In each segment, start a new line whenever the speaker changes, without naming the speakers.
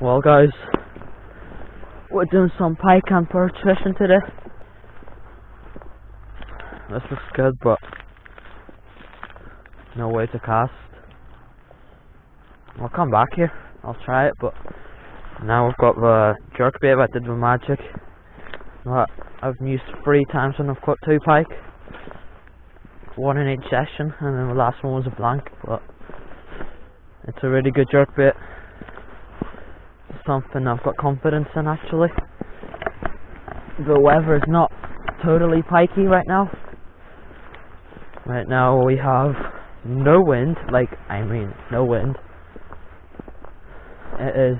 Well guys, we're doing some pike and perch fishing today. This looks good, but no way to cast. I'll come back here, I'll try it, but now we've got the jerkbait I did with magic that I've used 3 times and I've caught 2 pike. 1 in each session, and then the last one was a blank, but it's a really good jerkbait. Something I've got confidence in actually. The weather is not totally pikey right now. Right now we have no wind, no wind. It is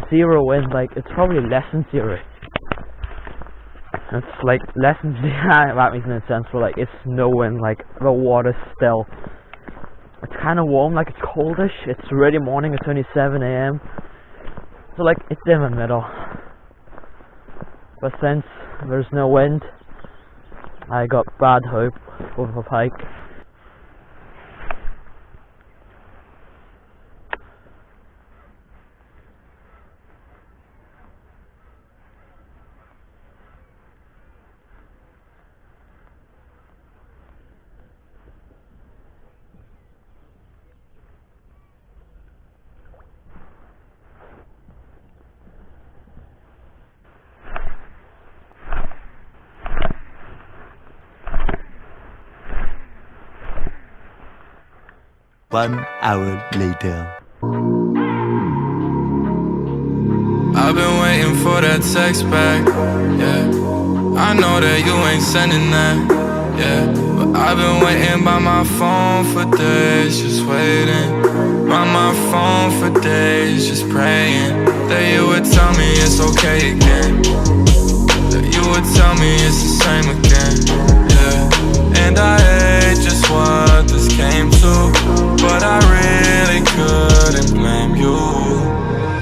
0 wind, it's probably less than 0. It's less than 0, that makes no sense, but it's no wind, the water's still. It's kind of warm, it's coldish, it's really morning, it's only 7 AM. So it's in the middle. But since there's no wind, I got bad hope for the pike.
One hour later.
I've been waiting for that text back, yeah. I know that you ain't sending that, yeah. But I've been waiting by my phone for days, just waiting. By my phone for days, just praying that you would tell me it's okay again. That you would tell me it's the same again, yeah. And I hate just what this came to, but I really couldn't blame you.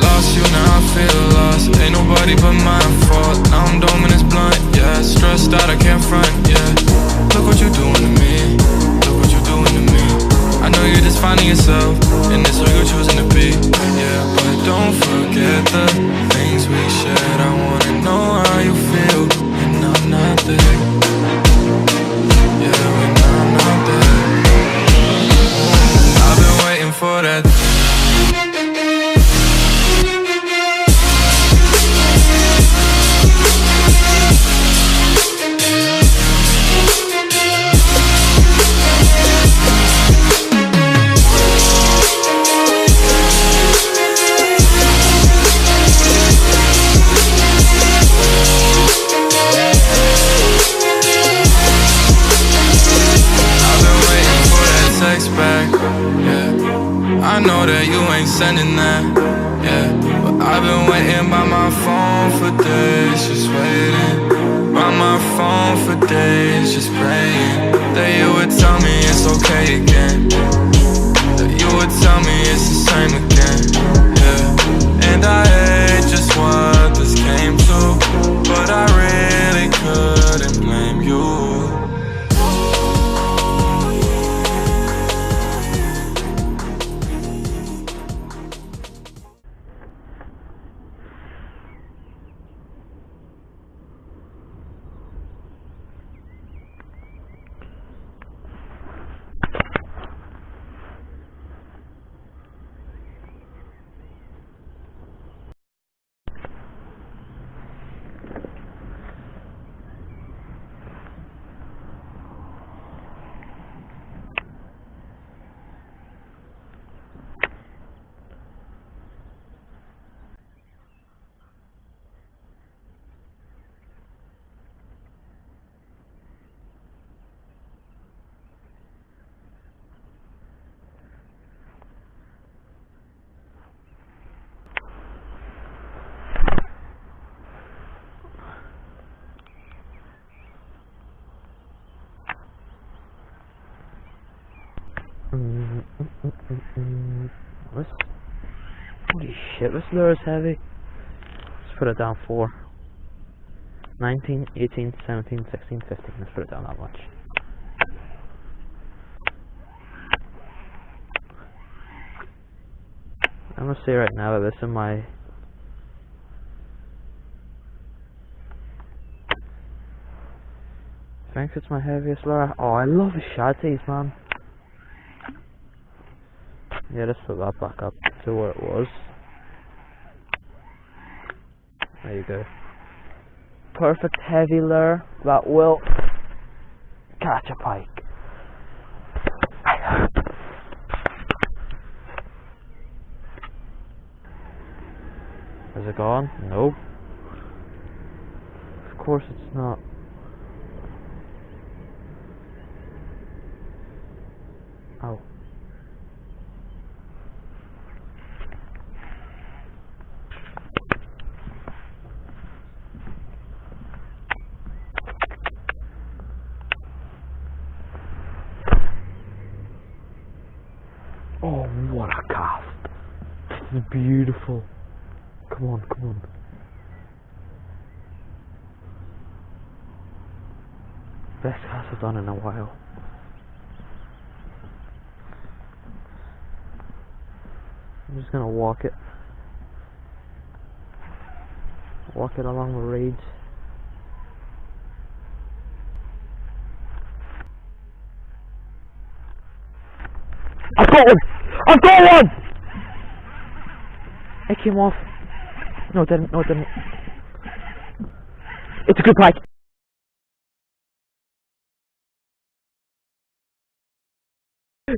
Lost you, now I feel lost. Ain't nobody but my fault. Now I'm dumb and it's blunt, yeah. Stressed out, I can't front, yeah. Look what you're doing to me. Look what you're doing to me. I know you're just finding yourself, and this who you're choosing to be, yeah. But don't forget the things we shared. I wanna know how you feel, and I'm not there. Yeah, when I'm not there. I've been waiting for that. I know that you ain't sending that, yeah. But I've been waiting by my phone for days, just waiting. By my phone for days, just praying that you would tell me it's okay again. That you would tell me it's the same again, yeah. And I hate just what this came to, but I really couldn't blame you.
Holy shit, this lure is heavy. Let's put it down 4. 19, 18, 17, 16, 15. Let's put it down that much. I'm gonna say right now that this is my... I think it's my heaviest lure. Oh, I love the shanties, man. Yeah, let's put that back up to where it was. There you go. Perfect heavy lure that will catch a pike. Is it gone? No. Of course it's not. Oh. Oh, what a cast. This is beautiful. Come on, come on. Best cast I've done in a while. I'm just gonna walk it along the reeds. I've got one! I've got one! It came off. No, it didn't. No, it didn't. It's a good pike.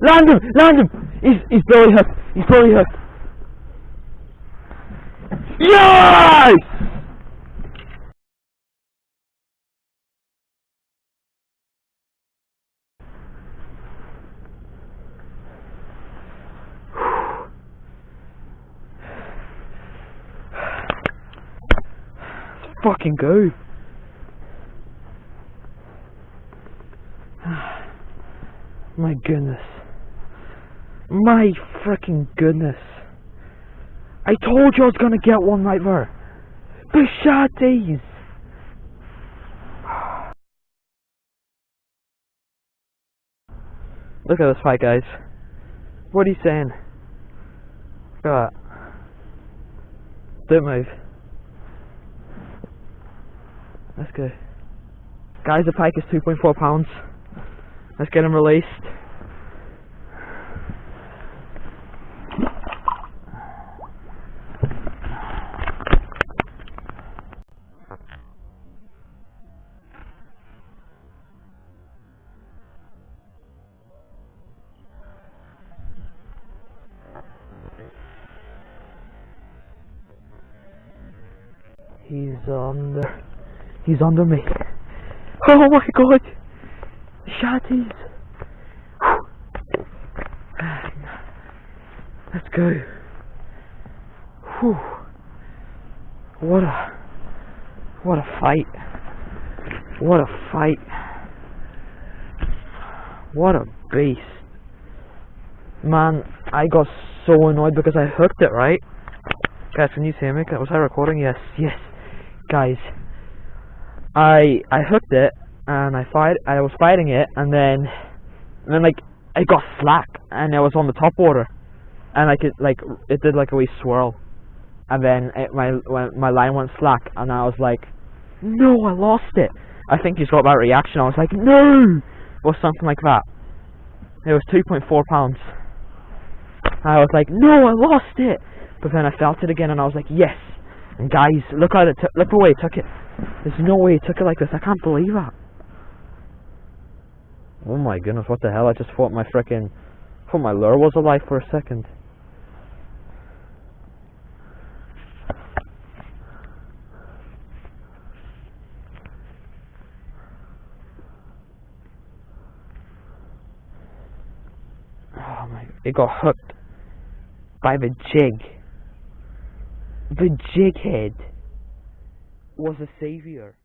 Land him! Land him! He's belly hooked. He's belly hooked. Yes! Fucking go. My goodness. My freaking goodness. I told you I was gonna get one right there. Bishatties. Look at this fight, guys. What are you saying? Look at that. Don't move. Let's go. Guys, the pike is 2.4 pounds. Let's get him released. He's under me. Oh my god! Shatties! Let's go. Whew. What a fight. What a fight. What a beast. Man, I got so annoyed because I hooked it, right? Guys, can you see me? Was I recording? Yes, yes. Guys, I hooked it and I was fighting it and then like I got slack and I was on the top water and it did like a wee swirl and then my line went slack and I was like, no, I lost it. I think he's got that reaction. I was like, no, or something like that. It was 2.4 pounds. I was like, no, I lost it. But then I felt it again and I was like, yes. And guys, look how look the way he took it. There's no way he took it like this. I can't believe that. Oh my goodness, what the hell? I just thought my lure was alive for a second. Oh my, it got hooked by the jig. The jig head was a savior.